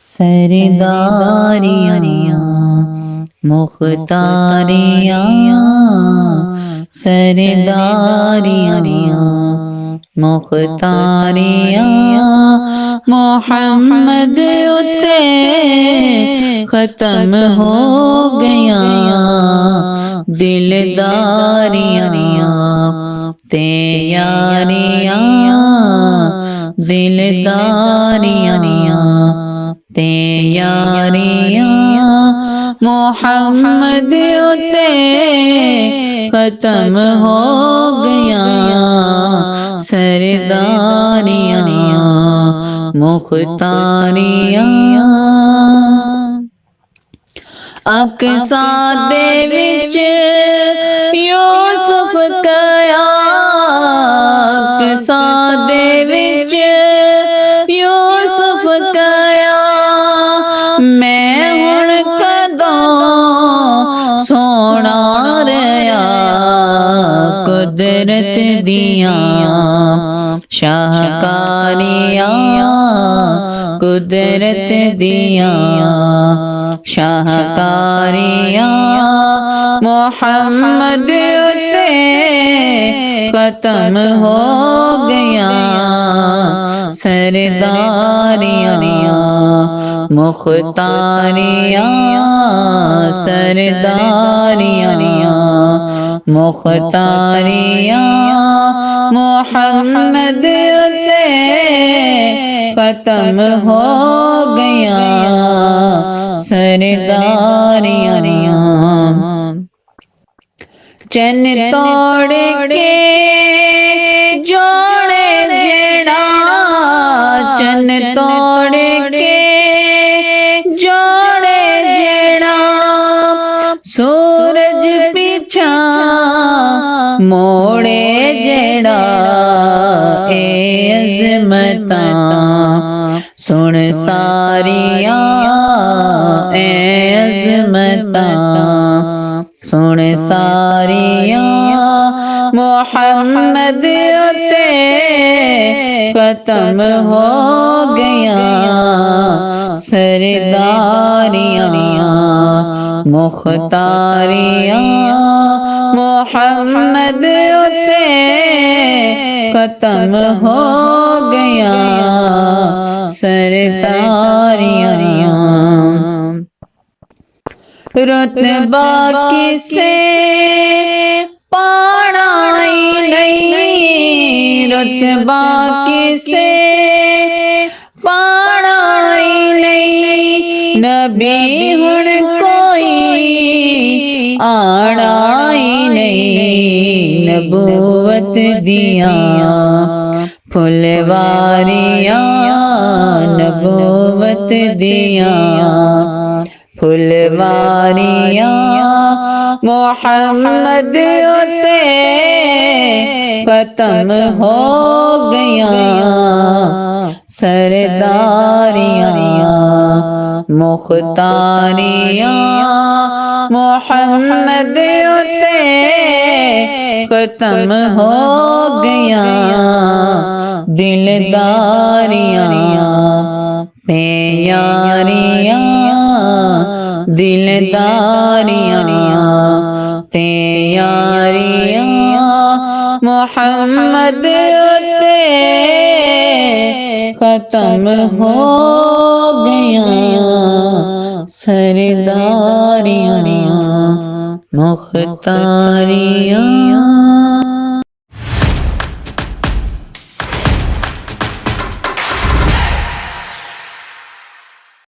سرداریاں مختاریاں سرداریاں مختاریاں محمد اتے ختم ہو گیا دلداریاں تے یاریاں دلداریاں تے یاریاں محمد اتے ختم ہو گیا سرداریاں مختاریاں اقصیٰ دے وچ یوسف گیا اقصیٰ دے وچ یوسف گیا میں ہن کدوں سونا رہیا قدرت دیاں شاہکاریاں قدرت دیاں شاہکاریاں محمد اتے ختم ہو گیا سرداریاں مختاریاں سرداریاں مختاریاں محمد اتے ختم ہو گیا سرداریاں چن توڑ کے جوڑے جڑا چن توڑ کے جوڑے جڑا سورج پیچھا موڑے جڑا اے عظمتاں سن ساریاں اے عظمتاں سن ساریاں محمد اتے ختم ہو گیا سرداریاں مختاریاں محمد اتے ختم ہو گیا سرداریاں رتبہ کسے پانا ہی نہیں رتبہ کسے پانا ہی نہیں نبی ہن کوئی آنا ہی نہیں نبوت دیاں پھلواریاں نبوت دیاں پھلواریاں محمد اتے ختم ہو گیا سرداریاں مختاریاں محمد اتے ختم ہو گیا دلداریاں تے یاریاں دلداریاں تے یاریاں محمد اتے ختم ہو گیا سرداریاں مختاریاں